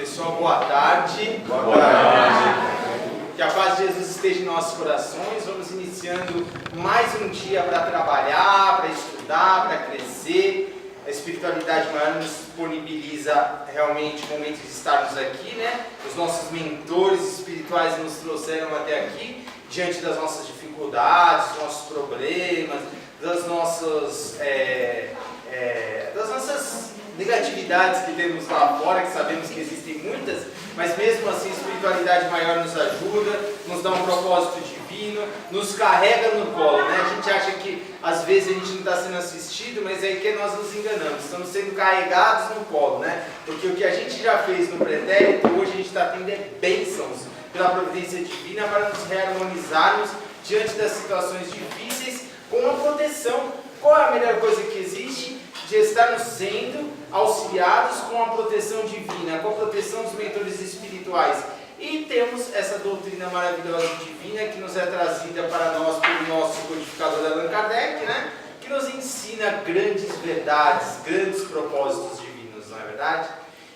Pessoal, boa tarde. Boa tarde. Que a paz de Jesus esteja em nossos corações. Vamos iniciando mais um dia para trabalhar, para estudar, para crescer. A espiritualidade maior nos disponibiliza realmente momentos de estarmos aqui, né? Os nossos mentores espirituais nos trouxeram até aqui, diante das nossas dificuldades, dos nossos problemas, das nossas negatividades que temos lá fora, que sabemos que existem muitas, mas mesmo assim a espiritualidade maior nos ajuda, nos dá um propósito divino, nos carrega no colo, né? A gente acha que às vezes a gente não está sendo assistido, mas é aí que nós nos enganamos, estamos sendo carregados no colo, né? Porque o que a gente já fez no pretérito, hoje a gente está tendo bênçãos pela providência divina para nos reharmonizarmos diante das situações difíceis com a proteção. Qual é a melhor coisa que existe? De estarmos sendo auxiliados com a proteção divina, com a proteção dos mentores espirituais. E temos essa doutrina maravilhosa divina que nos é trazida para nós pelo nosso codificador Allan Kardec, né? Que nos ensina grandes verdades, grandes propósitos divinos, não é verdade?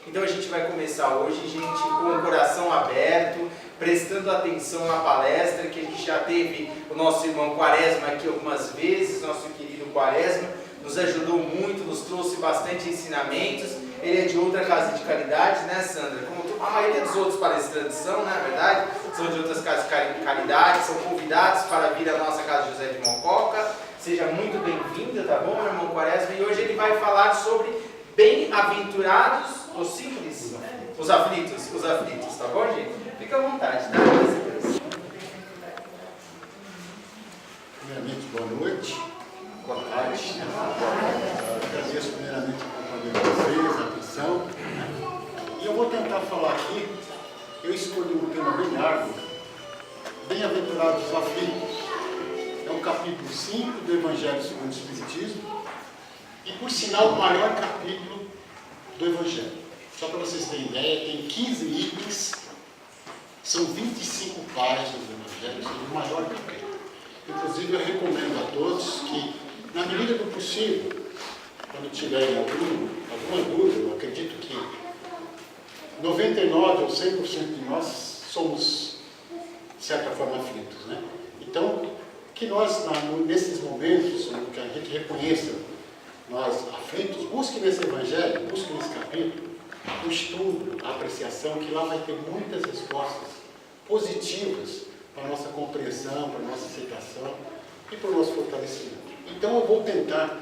Então a gente vai começar hoje, gente, com o coração aberto, prestando atenção na palestra, que a gente já teve o nosso irmão Quaresma aqui algumas vezes, nosso querido Quaresma, nos ajudou muito, nos trouxe bastante ensinamentos. Ele é de outra casa de caridade, né, Sandra? Como a maioria dos outros palestrantes são, na verdade, são de outras casas de caridade, são convidados para vir à nossa casa José de Mococa. Seja muito bem-vindo, tá bom, meu irmão Quaresma? E hoje ele vai falar sobre bem-aventurados os simples, os aflitos, tá bom, gente? Fica à vontade, tá? Primeiramente, boa noite. Boa tarde. Agradeço primeiramente a companhia de vocês, a atenção. E eu vou tentar falar aqui, eu escolhi um tema bem árduo, Bem-aventurados os aflitos. É o capítulo 5 do Evangelho segundo o Espiritismo e, por sinal, o maior capítulo do Evangelho. Só para vocês terem ideia, tem 15 itens, são 25 páginas do Evangelho, é o maior capítulo. Inclusive, eu recomendo a todos que, na medida do possível, quando tiverem alguma dúvida, eu acredito que 99% ou 100% de nós somos, de certa forma, aflitos, né? Então, que nós, nesses momentos, que a gente reconheça nós aflitos, busque nesse Evangelho, busque nesse capítulo, o estudo, a apreciação, que lá vai ter muitas respostas positivas para a nossa compreensão, para a nossa aceitação e para o nosso fortalecimento. Então eu vou tentar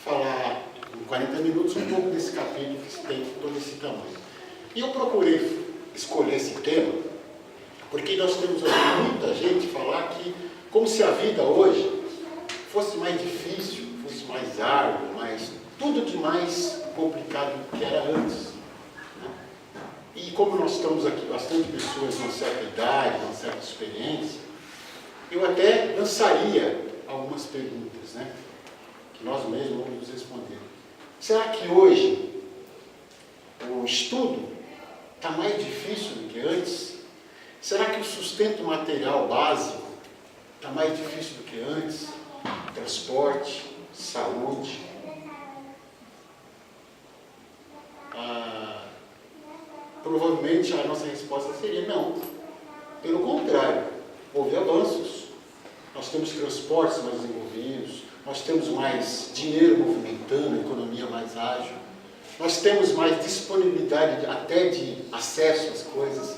falar em 40 minutos um pouco desse capítulo que tem todo esse tamanho. E eu procurei escolher esse tema porque nós temos ouvido muita gente falar que como se a vida hoje fosse mais difícil, fosse mais árdua, tudo de mais complicado do que era antes. E como nós estamos aqui bastante pessoas de uma certa idade, de uma certa experiência, eu até lançaria algumas perguntas, né? Que nós mesmos vamos responder. Será que hoje o estudo está mais difícil do que antes? Será que o sustento material básico está mais difícil do que antes? Transporte, saúde. Provavelmente a nossa resposta seria não. Pelo contrário, houve avanços. Nós temos transportes mais desenvolvidos, nós temos mais dinheiro movimentando, a economia mais ágil, nós temos mais disponibilidade até de acesso às coisas.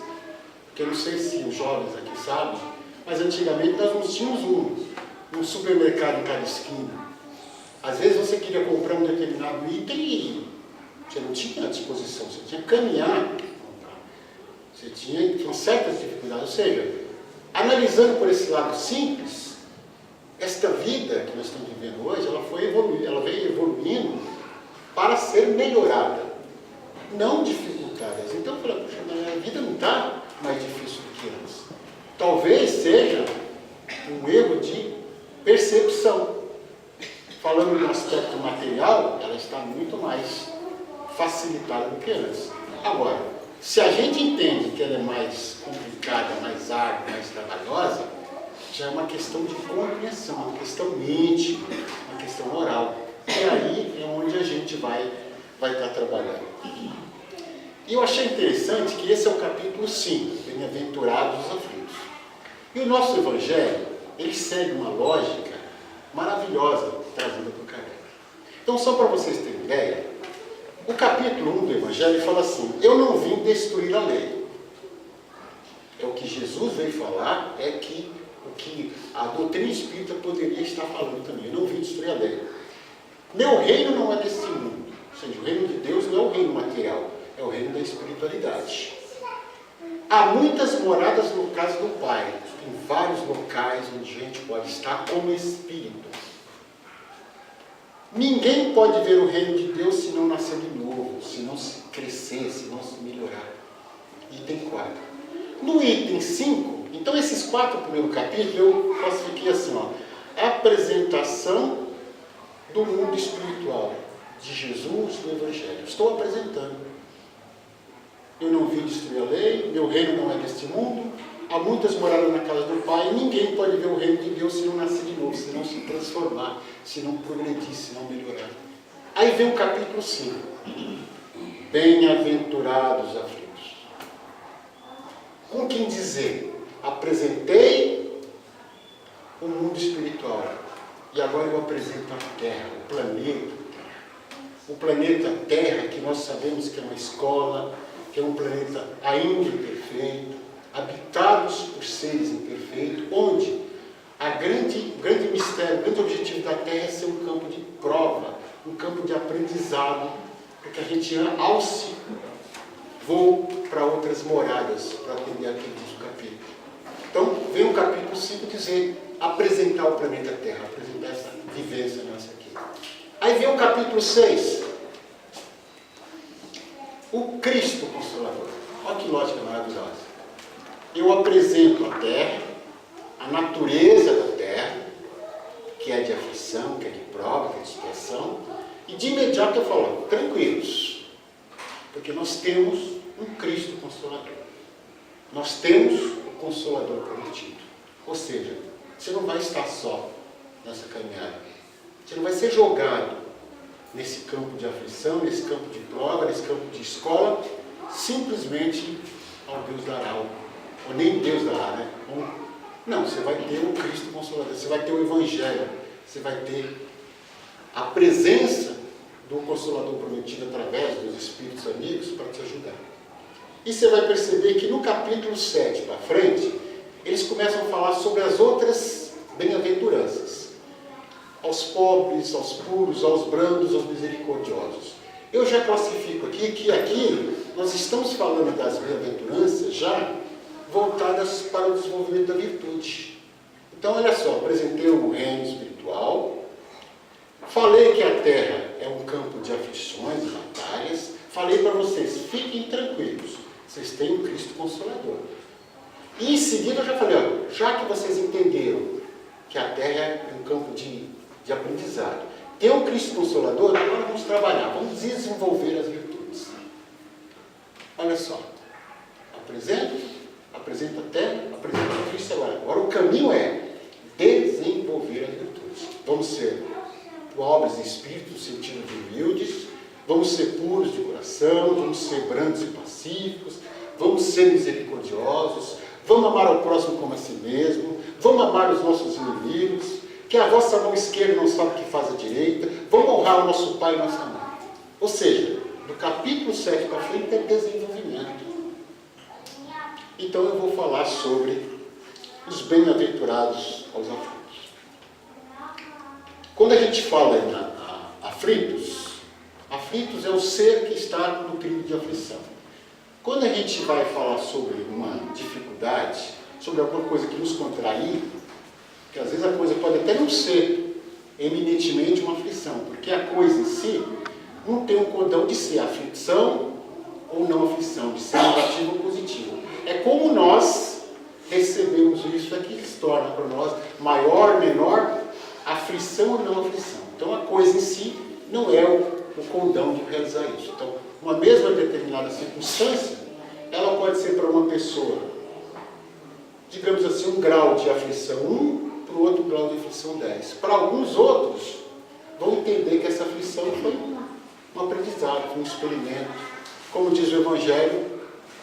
Porque eu não sei se os jovens aqui sabem, mas antigamente nós não tínhamos um supermercado em cada esquina. Às vezes você queria comprar um determinado item e você não tinha à disposição, você tinha que caminhar. Você tinha certas dificuldades, ou seja, analisando por esse lado simples, esta vida que nós estamos vivendo hoje, ela veio evoluindo para ser melhorada, não dificultada. Então eu falei, puxa, a vida não está mais difícil do que antes. Talvez seja um erro de percepção. Falando no aspecto material, ela está muito mais facilitada do que antes. Agora, se a gente entende que ela é mais complicada, mais árdua, mais trabalhosa, já é uma questão de compreensão, uma questão íntima, uma questão oral. E aí é onde a gente vai estar trabalhando. E eu achei interessante que esse é o capítulo 5, Bem-aventurados os aflitos. E o nosso Evangelho, ele segue uma lógica maravilhosa trazida por Kardec. Então, só para vocês terem ideia, o capítulo 1 do Evangelho fala assim: eu não vim destruir a lei. É o que Jesus veio falar, é que o que a doutrina espírita poderia estar falando também. Eu não vim destruir a lei. Meu reino não é desse mundo. Ou seja, o reino de Deus não é o reino material, é o reino da espiritualidade. Há muitas moradas no caso do Pai. Tem vários locais onde a gente pode estar como espírito. Ninguém pode ver o reino de Deus se não nascer de novo, se não se crescer, se não se melhorar. Item 4. No item 5, então esses 4 primeiros capítulos eu classifiquei assim, ó: apresentação do mundo espiritual de Jesus no Evangelho. Estou apresentando. Eu não vim destruir a lei, meu reino não é deste mundo, há muitas moradas na casa do Pai, ninguém pode ver o reino de Deus se não nascer de novo, se não se transformar, se não progredir, se não melhorar. Aí vem o capítulo 5. Bem-aventurados aflitos. Com quem dizer? Apresentei o mundo espiritual e agora eu apresento a Terra, o planeta Terra. O planeta Terra, que nós sabemos que é uma escola, que é um planeta ainda imperfeito, habitados por seres imperfeitos, onde o grande mistério, o grande objetivo da Terra é ser um campo de prova, um campo de aprendizado, para que a gente alce voo para outras moradas, para atender aquilo que diz o capítulo. Então, vem o capítulo 5 dizer, apresentar o planeta Terra, apresentar essa vivência nossa aqui. Aí vem o capítulo 6, o Cristo Consolador. Olha que lógica maravilhosa. Eu apresento a Terra, a natureza da Terra, que é de aflição, que é de prova, que é de expiação, e de imediato eu falo, tranquilos, porque nós temos um Cristo Consolador. Nós temos o Consolador prometido. Ou seja, você não vai estar só nessa caminhada. Você não vai ser jogado nesse campo de aflição, nesse campo de prova, nesse campo de escola, simplesmente ao Deus dará algo. Ou nem Deus dará, né? Não, você vai ter o Cristo Consolador, você vai ter o Evangelho, você vai ter a presença do Consolador prometido através dos Espíritos amigos para te ajudar. E você vai perceber que no capítulo 7 para frente, eles começam a falar sobre as outras bem-aventuranças. Aos pobres, aos puros, aos brandos, aos misericordiosos. Eu já classifico aqui que aqui nós estamos falando das bem-aventuranças já voltadas para o desenvolvimento da virtude. Então, olha só, apresentei o reino espiritual, falei que a Terra é um campo de aflições e batalhas, falei para vocês, fiquem tranquilos, vocês têm um Cristo Consolador. E em seguida eu já falei, ó, já que vocês entenderam que a Terra é um campo de aprendizado, tem um Cristo Consolador, agora vamos trabalhar, vamos desenvolver as virtudes. Olha só, apresenta a Terra, apresenta o Cristo agora. Agora o caminho é desenvolver as virtudes. Vamos ser pobres de espírito, no sentido de humildes, vamos ser puros de coração, vamos ser brandos e pacíficos, vamos ser misericordiosos, vamos amar ao próximo como a si mesmo, vamos amar os nossos inimigos, que a vossa mão esquerda não sabe o que faz a direita, vamos honrar o nosso pai e nossa mãe. Ou seja, do capítulo 7 para frente é desenvolvimento. Então eu vou falar sobre os bem-aventurados aos aflitos. Quando a gente fala em aflitos é o ser que está no período de aflição. Quando a gente vai falar sobre uma dificuldade, sobre alguma coisa que nos contrair, que às vezes a coisa pode até não ser eminentemente uma aflição, porque a coisa em si não tem um cordão de ser aflição ou não aflição, de ser negativo ou positivo. É como nós recebemos isso aqui que se torna para nós maior, menor, aflição ou não aflição. Então a coisa em si não é o condão de realizar isso. Então, uma mesma determinada circunstância, ela pode ser para uma pessoa, digamos assim, um grau de aflição 1, para o outro grau de aflição 10. Para alguns outros, vão entender que essa aflição foi um aprendizado, foi um experimento, como diz o Evangelho,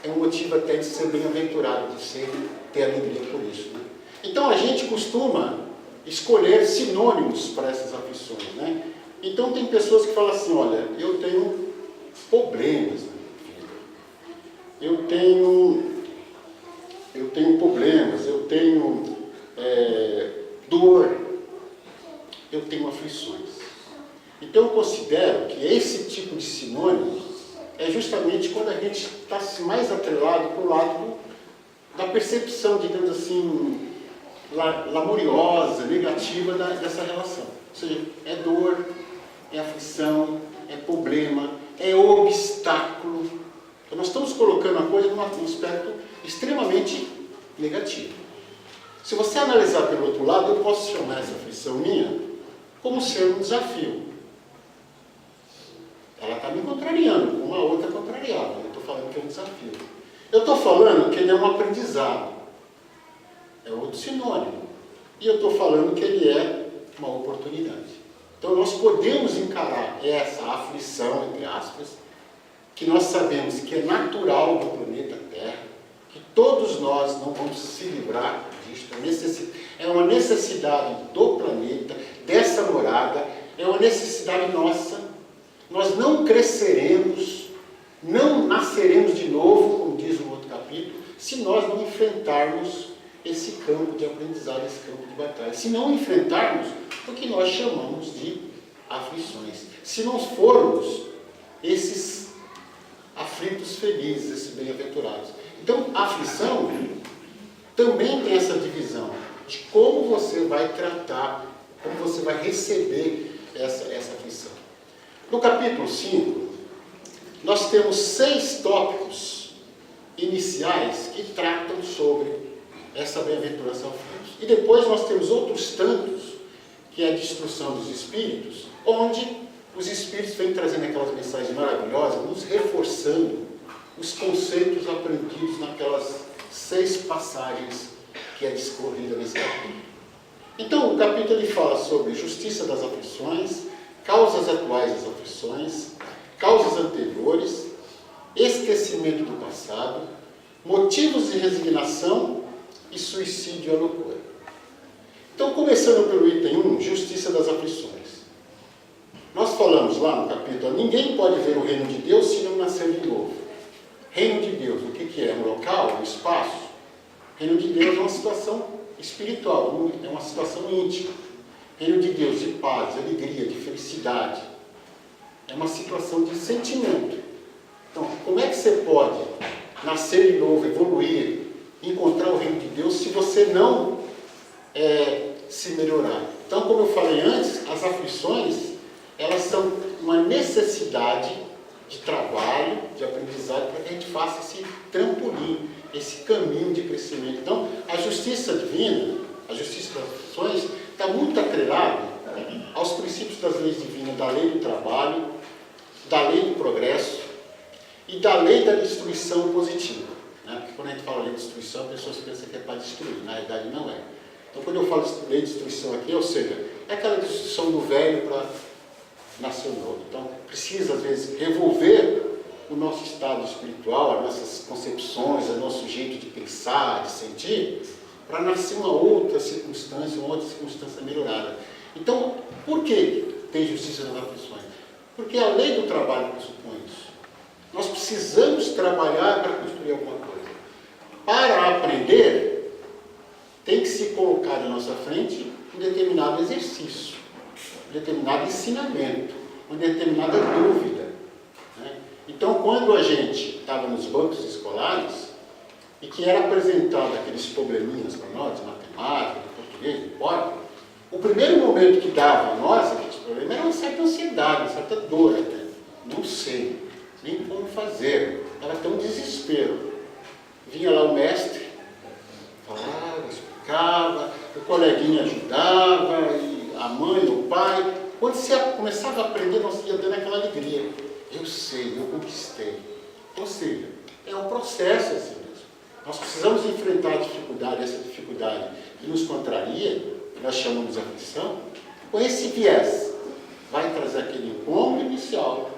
é um motivo até de ser bem-aventurado, de ter alegria por isso. Né? Então a gente costuma escolher sinônimos para essas aflições. Né? Então tem pessoas que falam assim, olha, eu tenho problemas na minha vida. Eu tenho problemas, eu tenho dor, eu tenho aflições. Então eu considero que esse tipo de sinônimo é justamente quando a gente está mais atrelado para o lado da percepção, digamos assim, laboriosa, negativa dessa relação. Ou seja, é dor, é aflição, é problema, é obstáculo. Então nós estamos colocando a coisa num aspecto extremamente negativo. Se você analisar pelo outro lado, eu posso chamar essa aflição minha como ser um desafio. Ela está me contrariando, com uma outra contrariada. Eu estou falando que é um desafio. Eu estou falando que ele é um aprendizado. É outro sinônimo. E eu estou falando que ele é uma oportunidade. Então nós podemos encarar essa aflição, entre aspas, que nós sabemos que é natural do planeta Terra, que todos nós não vamos se livrar disso. É uma necessidade do planeta, dessa morada, é uma necessidade nossa. Nós não cresceremos, não nasceremos de novo, como diz no outro capítulo, se nós não enfrentarmos esse campo de aprendizado, esse campo de batalha. Se não enfrentarmos o que nós chamamos de aflições. Se não formos esses aflitos felizes, esses bem-aventurados. Então, a aflição também tem essa divisão de como você vai tratar, como você vai receber essa aflição. No capítulo 5, nós temos 6 tópicos iniciais que tratam sobre essa bem-aventurança aflitos. E depois nós temos outros tantos, que é a destruição dos espíritos, onde os espíritos vêm trazendo aquelas mensagens maravilhosas, nos reforçando os conceitos aprendidos naquelas 6 passagens que é discorrida nesse capítulo. Então, o capítulo ele fala sobre justiça das aflições, causas atuais das aflições, causas anteriores, esquecimento do passado, motivos de resignação e suicídio e a loucura. Então, começando pelo item 1, justiça das aflições. Nós falamos lá no capítulo, ninguém pode ver o reino de Deus se não nascer de novo. Reino de Deus, o que é? Um local, um espaço? Reino de Deus é uma situação espiritual, é uma situação íntima. Reino de Deus de paz, de alegria, de felicidade. É uma situação de sentimento. Então, como é que você pode nascer de novo, evoluir, encontrar o reino de Deus se você não se melhorar? Então, como eu falei antes, as aflições, elas são uma necessidade de trabalho, de aprendizado, para que a gente faça esse trampolim, esse caminho de crescimento. Então, a justiça divina, a justiça das aflições, está muito atrelada aos princípios das leis divinas, da lei do trabalho, da lei do progresso e da lei da destruição positiva. Né? Porque quando a gente fala lei de destruição, as pessoas pensam que é para destruir, na realidade não é. Então, quando eu falo lei de destruição aqui, ou seja, é aquela destruição do velho para nascer o novo. Então, precisa, às vezes, revolver o nosso estado espiritual, as nossas concepções, o nosso jeito de pensar, de sentir, para nascer uma outra circunstância melhorada. Então, por que tem justiça nas aflições? Porque a lei do trabalho pressupõe isso. Nós precisamos trabalhar para construir alguma coisa. Para aprender, tem que se colocar na nossa frente um determinado exercício, um determinado ensinamento, uma determinada dúvida. Né? Então, quando a gente estava nos bancos escolares, e que era apresentado aqueles probleminhas para nós, de matemática, de português, de porta, o primeiro momento que dava a nós aqueles problemas era uma certa ansiedade, uma certa dor até. Não sei, nem como fazer. Era até um desespero. Vinha lá o mestre, falava, explicava, o coleguinha ajudava, e a mãe, o pai. Quando você começava a aprender, nós ia dando aquela alegria. Eu sei, eu conquistei. Ou seja, é um processo assim mesmo. Nós precisamos enfrentar a dificuldade, essa dificuldade que nos contraria, que nós chamamos de aflição, com esse viés. Vai trazer aquele incômodo inicial,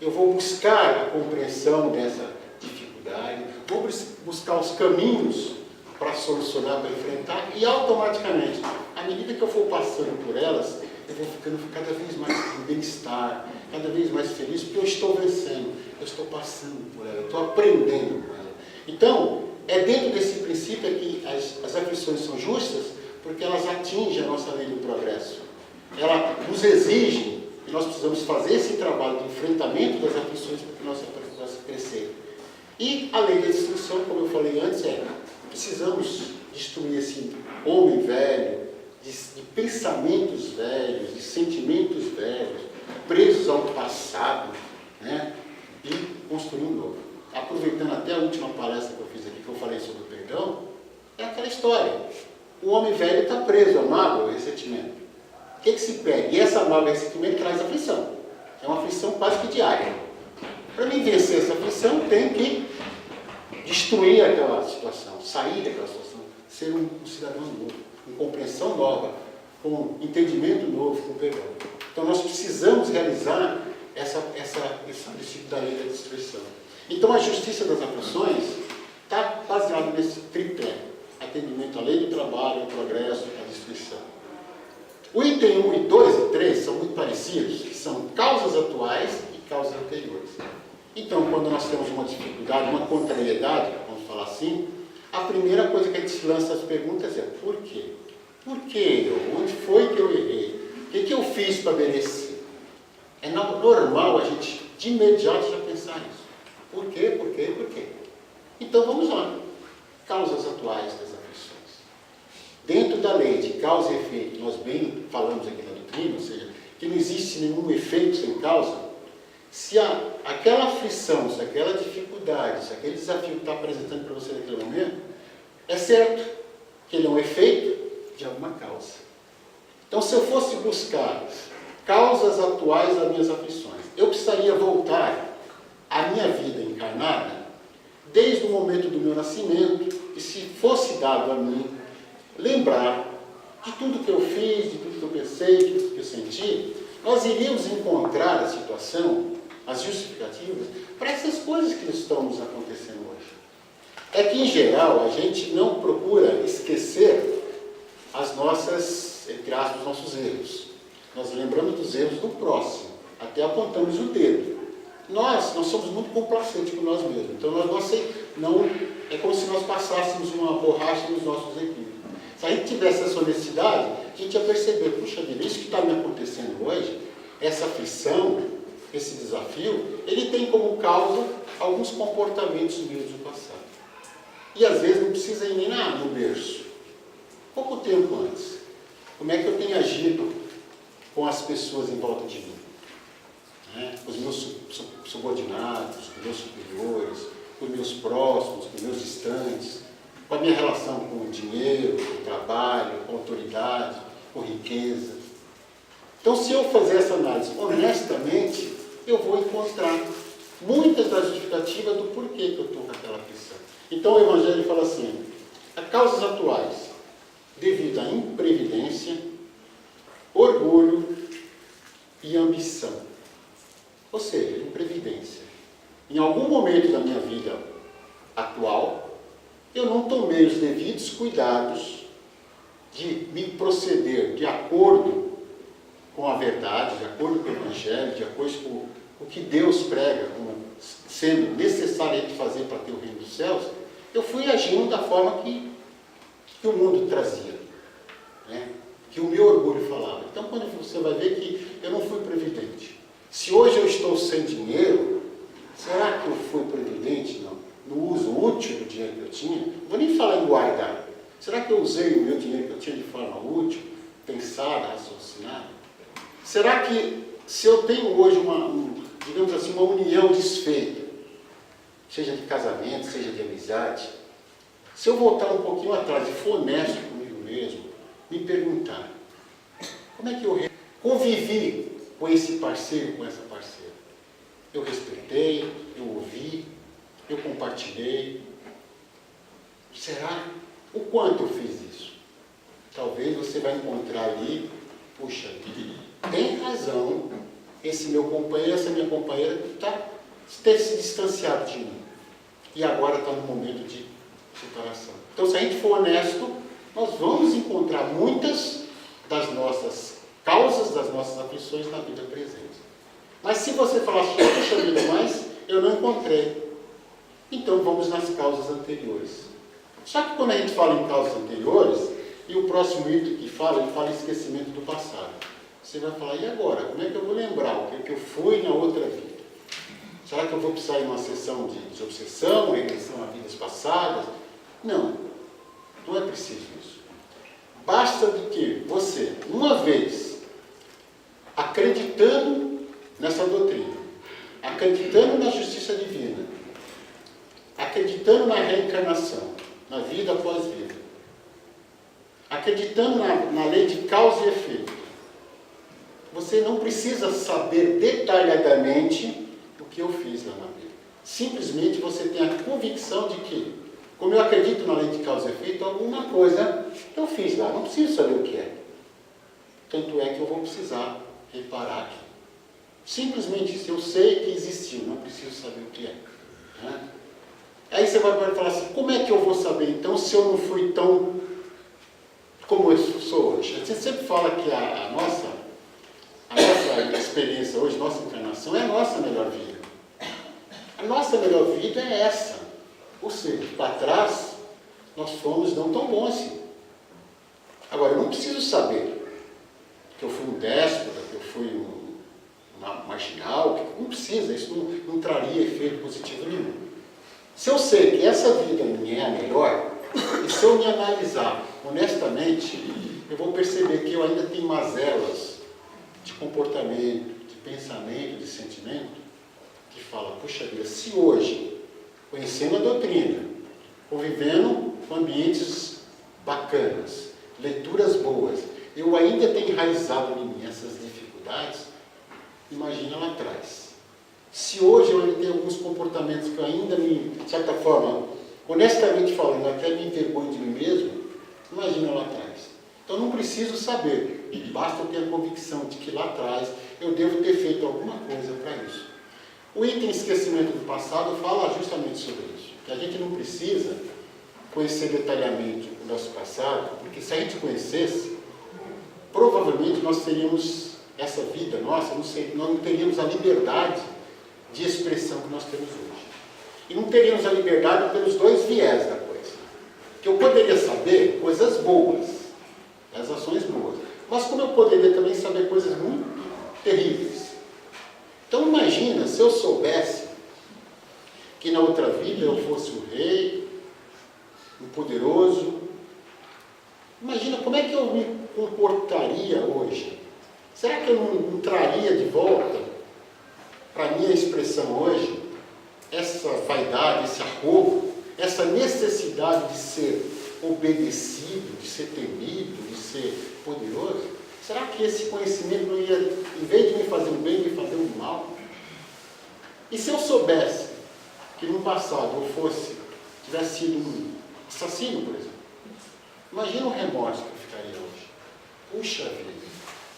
eu vou buscar a compreensão dessa dificuldade, vou buscar os caminhos para solucionar, para enfrentar, e automaticamente, à medida que eu for passando por elas, eu vou ficando cada vez mais em bem-estar, cada vez mais feliz, porque eu estou vencendo, eu estou passando por ela, eu estou aprendendo com ela. Então, é dentro desse princípio que as aflições são justas, porque elas atingem a nossa lei do progresso. Ela nos exige que nós precisamos fazer esse trabalho de enfrentamento das aflições para que nós possamos crescer. E a lei da destruição, como eu falei antes, precisamos destruir esse homem velho, de pensamentos velhos, de sentimentos velhos, presos ao passado, né? E construir um novo. Aproveitando até a última palestra que eu fiz aqui, que eu falei sobre o perdão, é aquela história. O homem velho está preso a mágoa, ao ressentimento. O que se pede? E essa mágoa e ressentimento traz aflição. É uma aflição quase que diária. Para mim vencer essa aflição, eu tenho que destruir aquela situação, sair daquela situação, ser um cidadão novo, com compreensão nova, com entendimento novo, com perdão. Então nós precisamos realizar esse princípio da lei da destruição. Então a justiça das aflições está baseada nesse tripé: atendimento à lei do trabalho, ao progresso, à destruição. O item 1 e 2 e 3 são muito parecidos, que são causas atuais e causas anteriores. Então, quando nós temos uma dificuldade, uma contrariedade, vamos falar assim, a primeira coisa que a gente se lança as perguntas é: por quê? Por que eu? Onde foi que eu errei? O que eu fiz para merecer? É normal a gente, de imediato, já pensar nisso. Por quê? Por quê? Por quê? Então, vamos lá. Causas atuais das aflições. Dentro da lei de causa e efeito, nós bem falamos aqui na doutrina, ou seja, que não existe nenhum efeito sem causa. Se aquela aflição, se aquela dificuldade, se aquele desafio que está apresentando para você naquele momento, é certo que ele é um efeito de alguma causa. Então, se eu fosse buscar causas atuais das minhas aflições, eu precisaria voltar à minha vida encarnada desde o momento do meu nascimento, e se fosse dado a mim lembrar de tudo que eu fiz, de tudo que eu pensei, de tudo que eu senti, nós iríamos encontrar a situação, as justificativas, para essas coisas que estão nos acontecendo hoje. É que, em geral, a gente não procura esquecer as nossas, entre aspas, os nossos erros. Nós lembramos dos erros do próximo, até apontamos o dedo. Nós somos muito complacentes com nós mesmos. Então, não é como se nós passássemos uma borracha nos nossos equívocos. Se a gente tivesse essa honestidade, a gente ia perceber: puxa vida, isso que está me acontecendo hoje, essa aflição, esse desafio, ele tem como causa alguns comportamentos meus do passado. E às vezes não precisa ir nem no berço. Pouco tempo antes, como é que eu tenho agido com as pessoas em volta de mim? Os meus subordinados, os meus superiores, os meus próximos, os meus distantes, com a minha relação com o dinheiro, com o trabalho, com a autoridade, com riqueza. Então, se eu fazer essa análise honestamente, eu vou encontrar muitas das justificativas do porquê que eu estou com aquela aflição. Então, o Evangelho fala assim: as causas atuais, devido à imprevidência, orgulho e ambição. Ou seja, imprevidência. Em algum momento da minha vida atual, eu não tomei os devidos cuidados de me proceder de acordo com a verdade, de acordo com o Evangelho, de acordo com o que Deus prega como sendo necessário de fazer para ter o reino dos céus. Eu fui agindo da forma que o mundo trazia, que o meu orgulho falava. Então, quando você vai ver que eu não fui previdente. Se hoje eu estou sem dinheiro, será que eu fui previdente no uso útil do dinheiro que eu tinha? Não vou nem falar em guardar. Será que eu usei o meu dinheiro que eu tinha de forma útil, pensada, raciocinada? Será que, se eu tenho hoje digamos assim, uma união desfeita, seja de casamento, seja de amizade, se eu voltar um pouquinho atrás e for honesto comigo mesmo, me perguntar: como é que eu convivi com esse parceiro, com essa parceira? Eu respeitei, eu ouvi, eu compartilhei. Será? O quanto eu fiz isso? Talvez você vai encontrar ali: puxa, tem razão esse meu companheiro, essa minha companheira ter se distanciado de mim. E agora está no momento de separação. Então, se a gente for honesto, nós vamos encontrar muitas das nossas causas, das nossas aflições na vida presente. Mas se você falar assim, puxa vida, mas eu não encontrei. Então vamos nas causas anteriores. Só que quando a gente fala em causas anteriores, e o próximo item que fala, ele fala em esquecimento do passado. Você vai falar, e agora? Como é que eu vou lembrar o que eu fui na outra vida? Será que eu vou precisar ir numa sessão de desobsessão, regressão a vidas passadas? Não, não é preciso isso. Basta de que você, uma vez, acreditando nessa doutrina, acreditando na justiça divina, acreditando na reencarnação, na vida após vida, acreditando na lei de causa e efeito, você não precisa saber detalhadamente o que eu fiz lá na vida. Simplesmente você tem a convicção de que, como eu acredito na lei de causa e efeito, alguma coisa eu fiz lá, não preciso saber o que é. Tanto é que eu vou precisar reparar aqui. Simplesmente isso, eu sei que existiu, não preciso saber o que é. Né? Aí você vai falar assim, como é que eu vou saber então se eu não fui tão como eu sou hoje? Você sempre fala que a nossa experiência hoje, nossa encarnação, é a nossa melhor vida. A nossa melhor vida é essa. Ou seja, para trás, nós fomos não tão bons assim. Agora, eu não preciso saber que eu fui um déspota, que eu fui um marginal, não precisa, isso não traria efeito positivo nenhum. Se eu sei que essa vida minha é a melhor, e se eu me analisar honestamente, eu vou perceber que eu ainda tenho mazelas de comportamento, de pensamento, de sentimento, que fala, puxa vida, se hoje, conhecendo a doutrina, convivendo com ambientes bacanas, leituras boas, eu ainda tenho enraizado em mim essas dificuldades, imagina lá atrás. Se hoje eu ainda tenho alguns comportamentos que eu ainda de certa forma, honestamente falando, até me envergonho de mim mesmo, imagina lá atrás. Então não preciso saber, basta eu ter a convicção de que lá atrás eu devo ter feito alguma coisa para isso. O item esquecimento do passado fala justamente sobre isso, que a gente não precisa conhecer detalhadamente o nosso passado, porque se a gente conhecesse, provavelmente nós teríamos essa vida nossa, nós não teríamos a liberdade de expressão que nós temos hoje. E não teríamos a liberdade pelos dois viés da coisa. Que eu poderia saber coisas boas, as ações boas, mas como eu poderia também saber coisas muito terríveis. Então imagina se eu soubesse que na outra vida eu fosse um rei, um poderoso. Imagina como é que eu me comportaria hoje. Será que eu não traria de volta para a minha expressão hoje essa vaidade, esse arrobo, essa necessidade de ser obedecido, de ser temido, de ser poderoso? Será que esse conhecimento não ia, em vez de me fazer um bem, me fazer um mal? E se eu soubesse que no passado eu tivesse sido um assassino, por exemplo? Imagina o remorso que eu ficaria hoje. Puxa vida,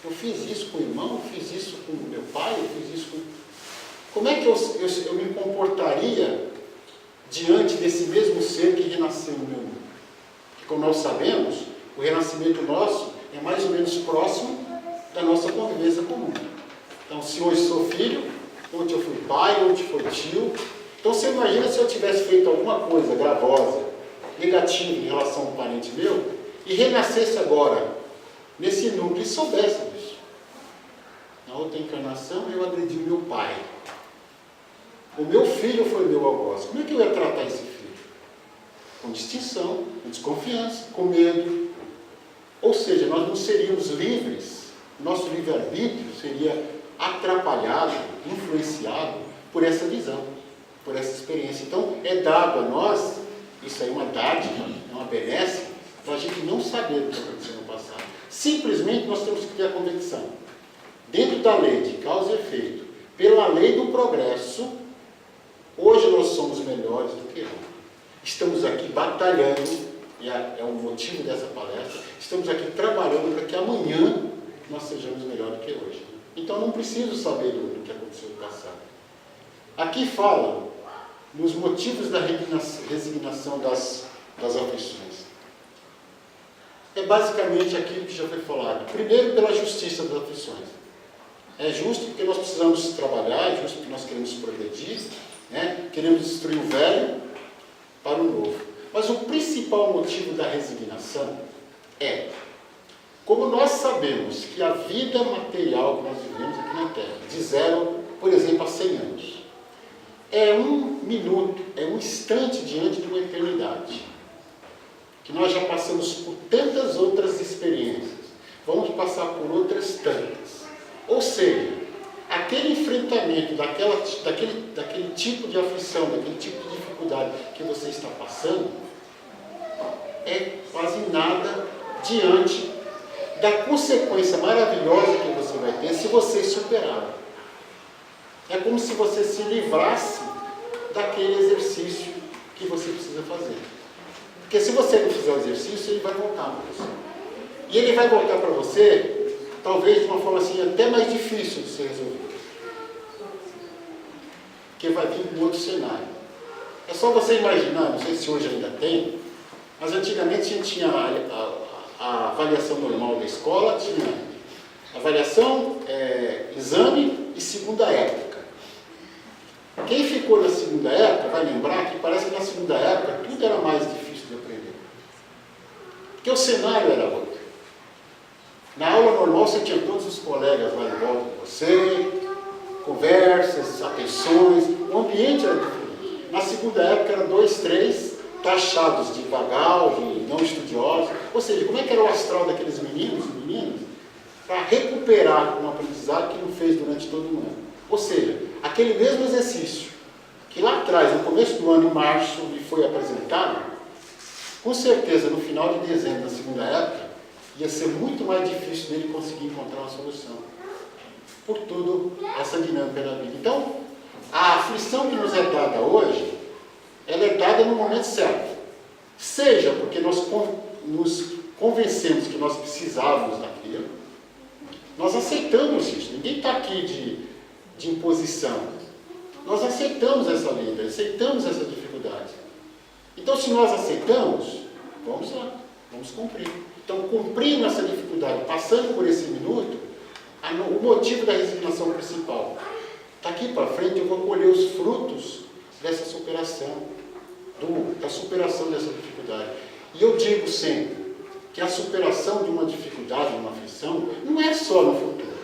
eu fiz isso com o irmão, eu fiz isso com o meu pai, eu fiz isso com... Como é que eu me comportaria diante desse mesmo ser que renasceu no meu mundo? Porque, como nós sabemos, o renascimento nosso é mais ou menos próximo da nossa convivência comum. Então, se hoje sou filho, ontem eu fui pai, ontem fui tio. Então, você imagina se eu tivesse feito alguma coisa gravosa, negativa em relação a um parente meu, e renascesse agora nesse núcleo e soubesse disso. Na outra encarnação, eu agredi meu pai. O meu filho foi meu algoz. Como é que eu ia tratar esse filho? Com distinção, com desconfiança, com medo. Ou seja, nós não seríamos livres, nosso livre-arbítrio seria atrapalhado, influenciado por essa visão, por essa experiência. Então, é dado a nós, isso aí é uma dádiva, é uma benesse, para a gente não saber o que aconteceu no passado. Simplesmente nós temos que ter a convicção. Dentro da lei de causa e efeito, pela lei do progresso, hoje nós somos melhores do que ontem. Estamos aqui batalhando, e é o motivo dessa palestra, estamos aqui trabalhando para que amanhã nós sejamos melhores do que hoje. Então não preciso saber do que aconteceu no passado. Aqui fala nos motivos da resignação das aflições. É basicamente aquilo que já foi falado. Primeiro, pela justiça das aflições. É justo porque nós precisamos trabalhar, é justo porque nós queremos progredir, né? Queremos destruir o velho para o novo. Mas o principal motivo da resignação é, como nós sabemos que a vida material que nós vivemos aqui na Terra, de 0, por exemplo, a 100 anos, é um minuto, é um instante diante de uma eternidade. Que nós já passamos por tantas outras experiências, vamos passar por outras tantas. Ou seja, aquele enfrentamento daquele tipo de aflição, daquele tipo de dificuldade que você está passando, é quase nada diante da consequência maravilhosa que você vai ter se você superar. É como se você se livrasse daquele exercício que você precisa fazer. Porque se você não fizer o exercício, ele vai voltar para você. E ele vai voltar para você, talvez de uma forma assim, até mais difícil de ser resolvido. Porque vai vir um outro cenário. É só você imaginar, não sei se hoje ainda tem, mas antigamente a gente tinha a avaliação normal da escola, tinha avaliação, exame e segunda época. Quem ficou na segunda época vai lembrar que parece que na segunda época tudo era mais difícil de aprender. Porque o cenário era outro. Na aula normal você tinha todos os colegas lá em volta de você, conversas, atenções, o ambiente era diferente. Na segunda época era 2, 3 taxados de vagal, de não estudiosos. Ou seja, como é que era o astral daqueles meninos e meninas para recuperar um aprendizado que não fez durante todo o ano? Ou seja, aquele mesmo exercício que lá atrás, no começo do ano, em março, lhe foi apresentado, com certeza no final de dezembro da segunda época, ia ser muito mais difícil dele conseguir encontrar uma solução. Por tudo essa dinâmica da vida. Então, a aflição que nos é dada hoje, ela é dada no momento certo. Seja porque nós nos convencemos que nós precisávamos daquilo, nós aceitamos isso. Ninguém está aqui de imposição. Nós aceitamos essa vida, aceitamos essa dificuldade. Então, se nós aceitamos, vamos lá, vamos cumprir. Então, cumprindo essa dificuldade, passando por esse minuto, o motivo da resignação principal. Daqui para frente eu vou colher os frutos dessa superação, da superação dessa dificuldade. E eu digo sempre que a superação de uma dificuldade, de uma aflição, não é só no futuro.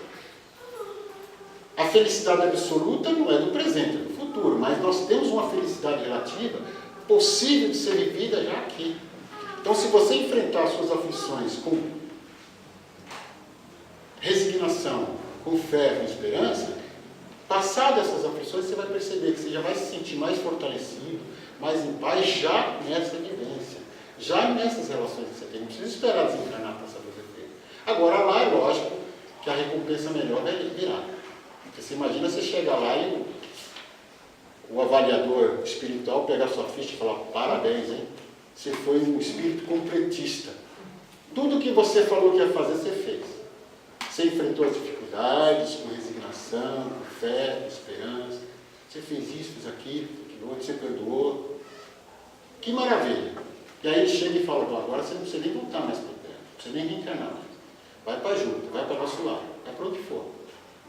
A felicidade absoluta não é do presente, é do futuro, mas nós temos uma felicidade relativa possível de ser vivida já aqui. Então, se você enfrentar as suas aflições com resignação, com fé, com esperança, passado essas aflições, você vai perceber que você já vai se sentir mais fortalecido, mais em paz, já nessa vivência, já nessas relações que você tem. Não precisa esperar desencarnar para saber viver. Agora, lá é lógico que a recompensa melhor vai virar. Porque você imagina você chegar lá e o avaliador espiritual pegar sua ficha e falar: parabéns, hein? Você foi um espírito completista. Tudo que você falou que ia fazer, você fez. Você enfrentou as dificuldades com resignação, com fé, com esperança. Você fez isso, fez aquilo, você perdoou. Que maravilha! E aí ele chega e fala: agora você não precisa nem voltar mais para o terra, não precisa nem reencarnar. Vai para a junta, vai para o nosso lado, vai para onde for.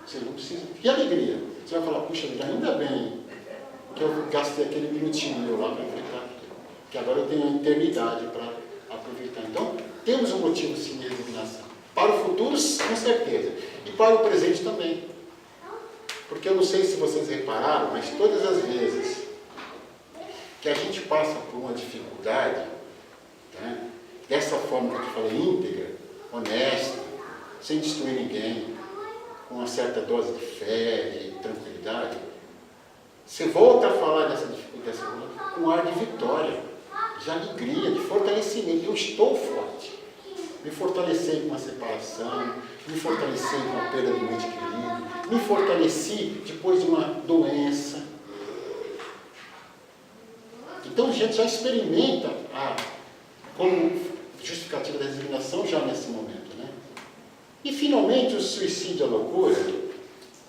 Você não precisa. Que alegria! Você vai falar: puxa vida, ainda bem que eu gastei aquele minutinho meu lá para enfrentar aquilo. Que agora eu tenho a eternidade para aproveitar. Então, temos um motivo sim de resignação. Para o futuro, com certeza. E para o presente também. Porque eu não sei se vocês repararam, mas todas as vezes que a gente passa por uma dificuldade, né, dessa forma que eu te falei, íntegra, honesta, sem destruir ninguém, com uma certa dose de fé, de tranquilidade, você volta a falar dessa dificuldade com um ar de vitória, de alegria, de fortalecimento. Eu estou forte. Me fortaleci com a separação, me fortaleci com a perda de um ente querido, me fortaleci depois de uma doença. Então a gente já experimenta como justificativa da resignação já nesse momento, né? E finalmente o suicídio e a loucura,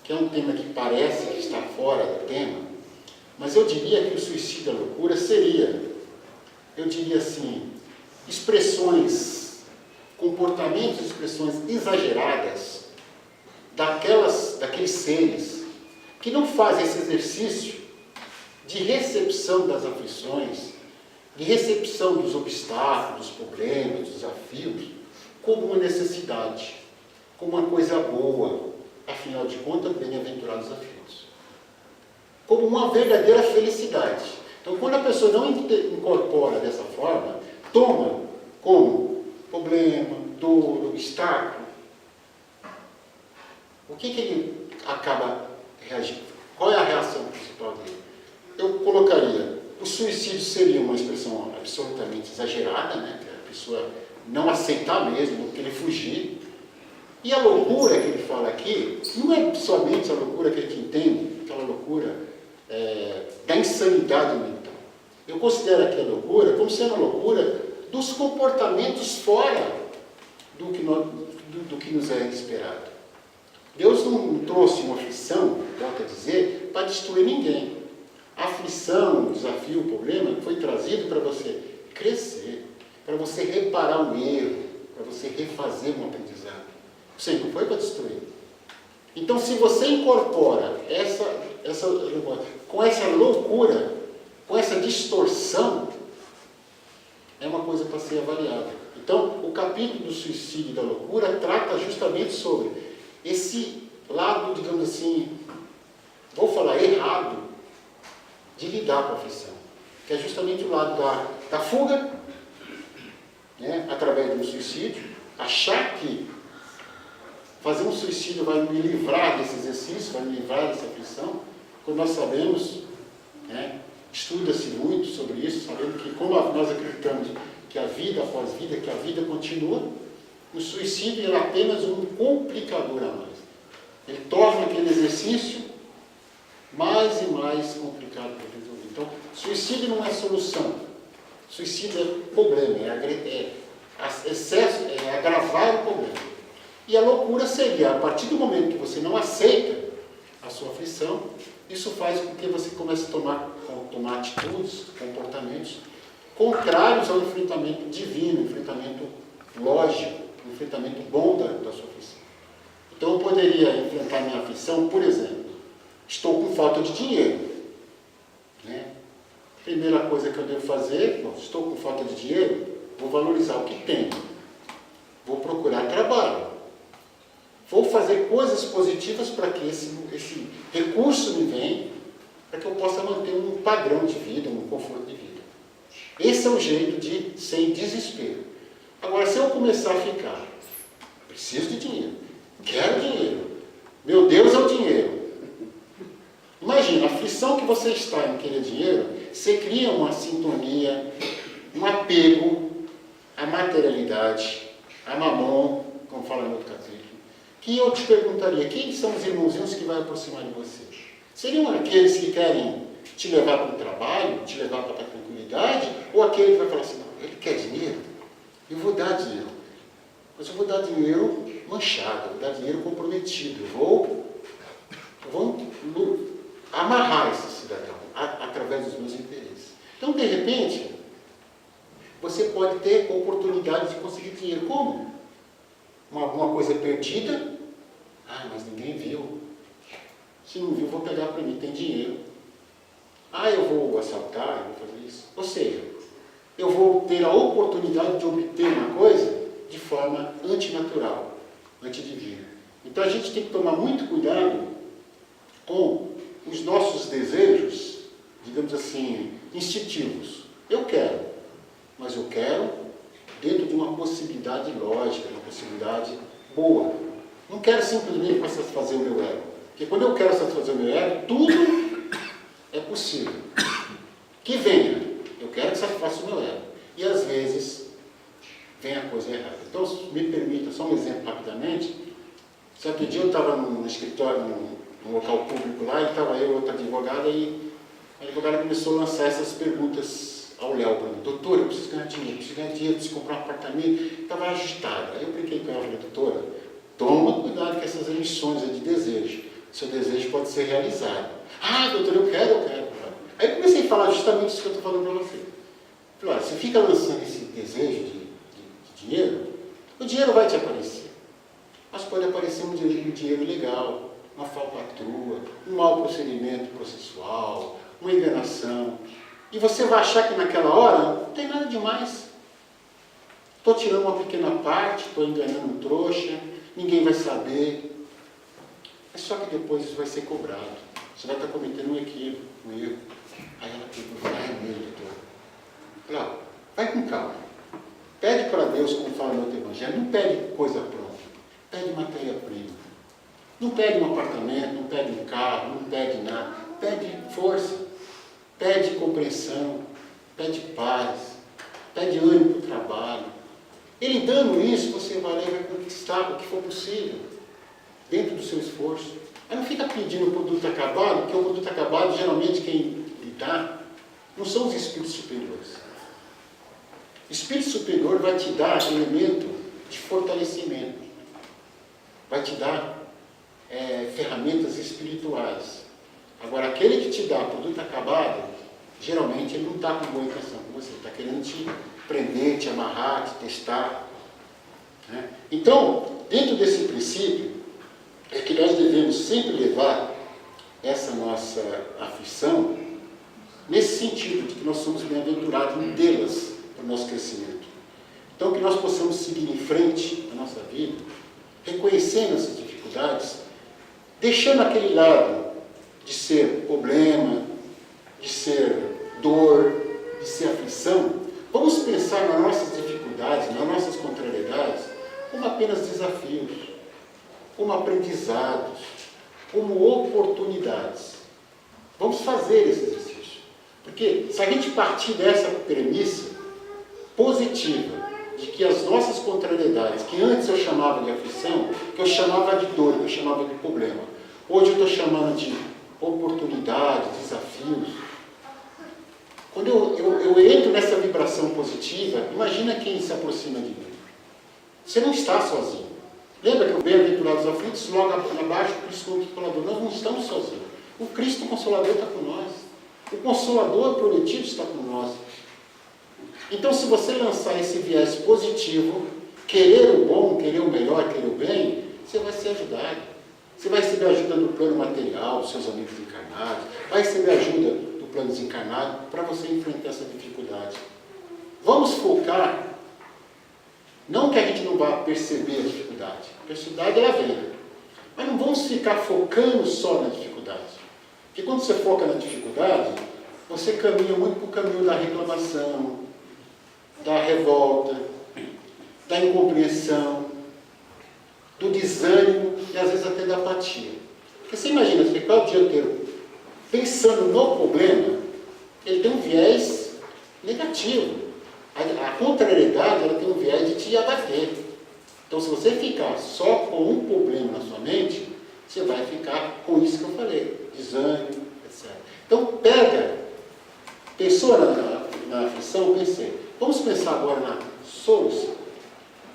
que é um tema que parece que está fora do tema, mas eu diria que o suicídio e a loucura seria, eu diria assim, expressões, comportamentos, expressões exageradas daqueles seres que não fazem esse exercício de recepção das aflições, de recepção dos obstáculos, dos problemas, dos desafios, como uma necessidade, como uma coisa boa, afinal de contas, bem-aventurados aflitos, como uma verdadeira felicidade. Então, quando a pessoa não incorpora dessa forma, toma como problema, dor, obstáculo, o que ele acaba reagindo? Qual é a reação principal dele? Eu colocaria, o suicídio seria uma expressão absolutamente exagerada, né? A pessoa não aceitar mesmo, querer fugir. E a loucura que ele fala aqui, não é somente a loucura que a gente entende, aquela loucura da insanidade mental. Eu considero aqui a loucura como sendo a loucura dos comportamentos fora do que nos é esperado. Deus não trouxe uma aflição, volto a dizer, para destruir ninguém. A aflição, o desafio, o problema foi trazido para você crescer, para você reparar um erro, para você refazer um aprendizado. Você não foi para destruir. Então, se você incorpora com essa loucura, com essa distorção, é uma coisa para ser avaliada. Então, o capítulo do suicídio e da loucura trata justamente sobre esse lado, digamos assim, vou falar errado, de lidar com a aflição, que é justamente o lado da fuga, né, através do suicídio, achar que fazer um suicídio vai me livrar desse exercício, vai me livrar dessa aflição, quando nós sabemos, né, estuda-se muito sobre isso, sabendo que como nós acreditamos que a vida após vida, que a vida continua, o suicídio é apenas um complicador a mais. Ele torna aquele exercício mais e mais complicado para resolver. Então, suicídio não é solução. Suicídio é problema, é excesso, é agravar o problema. E a loucura seria, a partir do momento que você não aceita a sua aflição, isso faz com que você comece a tomar atitudes, comportamentos contrários ao enfrentamento divino, enfrentamento lógico, enfrentamento bom da sua aflição. Então eu poderia enfrentar minha aflição, por exemplo, estou com falta de dinheiro. Né? Primeira coisa que eu devo fazer, estou com falta de dinheiro, vou valorizar o que tenho. Vou procurar trabalho. Vou fazer coisas positivas para que esse recurso me venha, para que eu possa manter um padrão de vida, um conforto de vida. Esse é o jeito de sem desespero. Agora, se eu começar a ficar, preciso de dinheiro, quero dinheiro, meu Deus é o dinheiro. Imagina, a aflição que você está em querer dinheiro, você cria uma sintonia, um apego à materialidade, a mamon, como fala no outro capítulo, que eu te perguntaria, quem são os irmãozinhos que vai aproximar de você? Seriam aqueles que querem te levar para o trabalho, te levar para a tranquilidade, ou aquele que vai falar assim, não, ele quer dinheiro? Eu vou dar dinheiro, mas eu vou dar dinheiro manchado, eu vou dar dinheiro comprometido, eu vou amarrar esse cidadão através dos meus interesses. Então, de repente, você pode ter oportunidade de conseguir dinheiro. Como? Uma coisa perdida, mas ninguém viu. Se não viu, vou pegar para mim, tem dinheiro. Eu vou assaltar, eu vou fazer isso. Ou seja, eu vou ter a oportunidade de obter uma coisa de forma antinatural, antidivina. Então a gente tem que tomar muito cuidado com os nossos desejos, digamos assim, instintivos. Eu quero, mas eu quero dentro de uma possibilidade lógica, uma possibilidade boa. Não quero simplesmente para satisfazer o meu ego. Porque quando eu quero satisfazer o meu ego, tudo é possível. Que venha. Eu quero que satisfaça o meu ego. E às vezes vem a coisa errada. Então, me permita só um exemplo rapidamente. Certo dia eu estava no escritório, num local público lá, e estava eu e outra advogada, e a advogada começou a lançar essas perguntas ao Léo para mim. Doutora, eu preciso ganhar dinheiro, preciso comprar um apartamento. Estava agitada. Aí eu brinquei com ela e falei, doutora, toma cuidado com essas emissões de desejo. seu desejo pode ser realizado. Ah, doutor, eu quero. Aí eu comecei a falar justamente isso que eu estou falando para você. Falei, olha, você fica lançando esse desejo de dinheiro, o dinheiro vai te aparecer. Mas pode aparecer um dinheiro ilegal, uma falcatrua, um mau procedimento processual, uma enganação. E você vai achar que naquela hora não tem nada demais. Estou tirando uma pequena parte, estou enganando um trouxa, ninguém vai saber. É só que depois isso vai ser cobrado. Você vai estar cometendo um equívoco, um erro. Aí ela pergunta, mesmo, doutor? Falei, vai com calma. Pede para Deus, como fala no outro evangelho, não pede coisa pronta. Pede matéria-prima. Não pede um apartamento, não pede um carro, não pede nada. Pede força, pede compreensão, pede paz, pede ânimo para o trabalho. Ele dando isso, você vai lá e vai conquistar o que for possível, dentro do seu esforço. Aí não fica pedindo produto acabado, porque o produto acabado, geralmente, quem lhe dá, não são os espíritos superiores. O espírito superior vai te dar elemento de fortalecimento. Vai te dar ferramentas espirituais. Agora, aquele que te dá produto acabado, geralmente ele não está com boa intenção com você. Está querendo te prender, te amarrar, te testar. Né? Então, dentro desse princípio, é que nós devemos sempre levar essa nossa aflição nesse sentido, de que nós somos bem-aventurados em tê-las para o nosso crescimento. Então, que nós possamos seguir em frente na nossa vida, reconhecendo essas dificuldades, deixando aquele lado de ser problema, de ser dor, de ser aflição. Vamos pensar nas nossas dificuldades, nas nossas contrariedades, como apenas desafios, como aprendizados, como oportunidades. Vamos fazer esse exercício. Porque se a gente partir dessa premissa positiva, de que as nossas contrariedades, que antes eu chamava de aflição, que eu chamava de dor, que eu chamava de problema, hoje eu estou chamando de oportunidades, desafios. Quando eu entro nessa vibração positiva, imagina quem se aproxima de mim. Você não está sozinho. Lembra que o bem-aventurados aflitos, logo abaixo, o Cristo Consolador. Nós não estamos sozinhos. O Cristo Consolador está com nós. O Consolador prometido está com nós. Então, se você lançar esse viés positivo, querer o bom, querer o melhor, querer o bem, você vai ser ajudado. Você vai receber ajuda do plano material, dos seus amigos encarnados, vai receber ajuda do plano desencarnado para você enfrentar essa dificuldade. Vamos focar, não que a gente não vá perceber a dificuldade. A dificuldade ela vem, mas não vamos ficar focando só na dificuldade. Porque quando você foca na dificuldade, você caminha muito para o caminho da reclamação, da revolta, da incompreensão, do desânimo e às vezes até da apatia. Porque você imagina, você ficar o dia inteiro pensando no problema, ele tem um viés negativo. A contrariedade ela tem um viés de te abater. Então, se você ficar só com um problema na sua mente, você vai ficar com isso que eu falei, desânimo, etc. Então, pensou na aflição, pensei, vamos pensar agora na solução.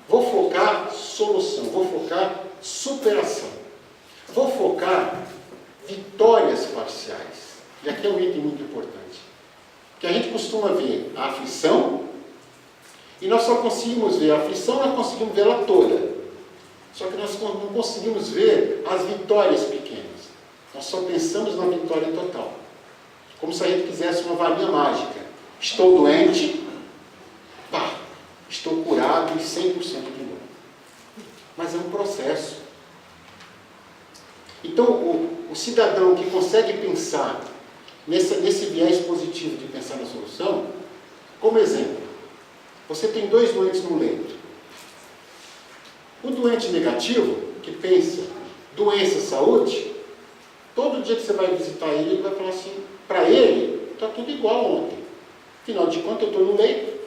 Vou focar solução, vou focar superação, vou focar vitórias parciais. E aqui é um item muito importante, que a gente costuma ver a aflição, e nós só conseguimos ver a aflição, nós conseguimos ver ela toda. Só que nós não conseguimos ver as vitórias pequenas. Nós só pensamos na vitória total. Como se a gente quisesse uma varinha mágica. Estou doente, pá, estou curado e 100% de novo. Mas é um processo. Então, o cidadão que consegue pensar nesse viés positivo de pensar na solução, como exemplo, você tem 2 doentes no leito. O doente negativo, que pensa doença, saúde, todo dia que você vai visitar ele, ele vai falar assim, para ele, está tudo igual ontem. Afinal de contas, eu estou no leito,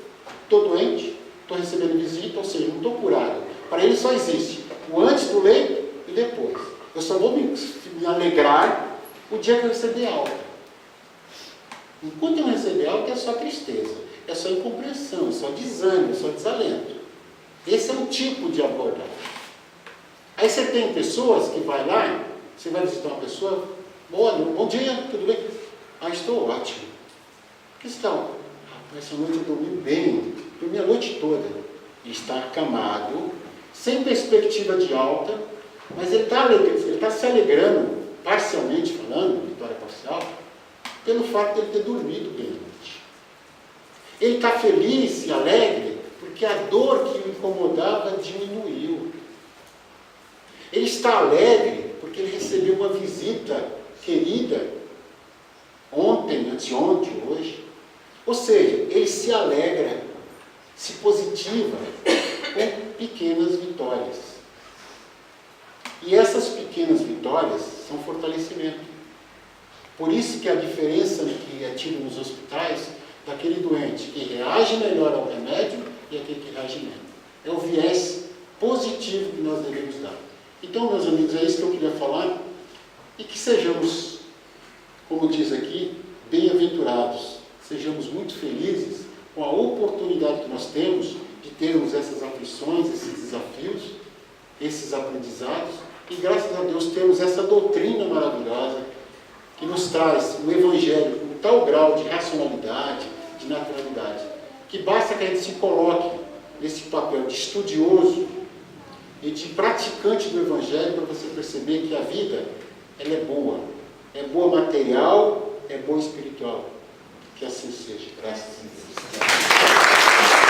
estou doente, estou recebendo visita, ou seja, não estou curado. Para ele só existe o antes do leito e depois. Eu só vou me alegrar o dia que eu receber alta. Enquanto eu não receber alta, é só tristeza, é só incompreensão, é só desânimo, é só desalento. Esse é um tipo de abordagem. Aí você tem pessoas que vai lá Você vai visitar uma pessoa, bom dia, tudo bem? Ah, estou ótimo. Que tal? Rapaz, essa noite eu dormi bem, dormi a noite toda. E está acamado, sem perspectiva de alta, mas ele está se alegrando, parcialmente falando, vitória parcial, pelo fato de ele ter dormido bem a noite. Ele está feliz e alegre porque a dor que o incomodava diminuiu. Ele está alegre porque ele recebeu uma visita querida ontem, anteontem, hoje. Ou seja, ele se alegra, se positiva com pequenas vitórias. E essas pequenas vitórias são fortalecimento. Por isso que a diferença que é tida nos hospitais daquele doente que reage melhor ao remédio e aquele que reage menos. É o viés positivo que nós devemos dar. Então, meus amigos, é isso que eu queria falar. E que sejamos, como diz aqui, bem-aventurados. Sejamos muito felizes com a oportunidade que nós temos de termos essas aflições, esses desafios, esses aprendizados. E graças a Deus temos essa doutrina maravilhosa que nos traz o Evangelho com tal grau de racionalidade, de naturalidade, que basta que a gente se coloque nesse papel de estudioso e de praticante do Evangelho para você perceber que a vida, ela é boa material, é boa espiritual. Que assim seja, graças a Deus.